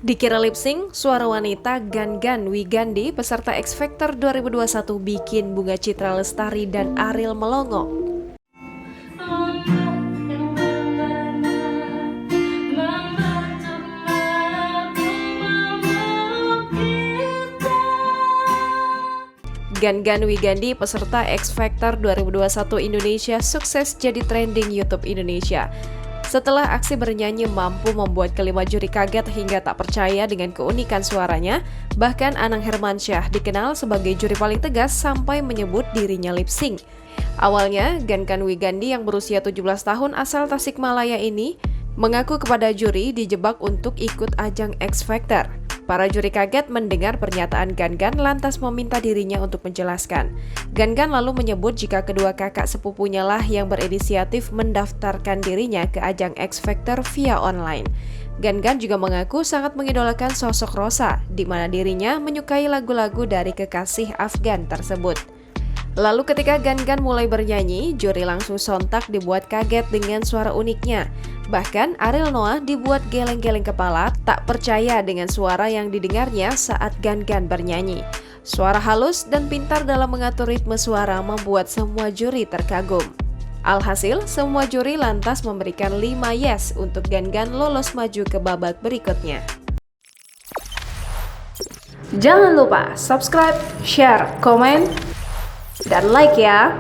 Dikira lip sync, suara wanita Gan Wigandi peserta X Factor 2021 bikin Bunga Citra Lestari dan Ariel melongo. Gan Wigandi peserta X Factor 2021 Indonesia sukses jadi trending YouTube Indonesia. Setelah aksi bernyanyi mampu membuat kelima juri kaget hingga tak percaya dengan keunikan suaranya, bahkan Anang Hermansyah dikenal sebagai juri paling tegas sampai menyebut dirinya lip sync. Awalnya, Gan Wigandi yang berusia 17 tahun asal Tasikmalaya ini mengaku kepada juri dijebak untuk ikut ajang X Factor. Para juri kaget mendengar pernyataan Gan lantas meminta dirinya untuk menjelaskan. Gan lalu menyebut jika kedua kakak sepupunya lah yang berinisiatif mendaftarkan dirinya ke ajang X Factor via online. Gan juga mengaku sangat mengidolakan sosok Rosa, di mana dirinya menyukai lagu-lagu dari kekasih Afgan tersebut. Lalu ketika Gan mulai bernyanyi, juri langsung sontak dibuat kaget dengan suara uniknya. Bahkan Ariel Noah dibuat geleng-geleng kepala, tak percaya dengan suara yang didengarnya saat Gan bernyanyi. Suara halus dan pintar dalam mengatur ritme suara membuat semua juri terkagum. Alhasil, semua juri lantas memberikan 5 yes untuk Gan lolos maju ke babak berikutnya. Jangan lupa subscribe, share, komen, dan like ya!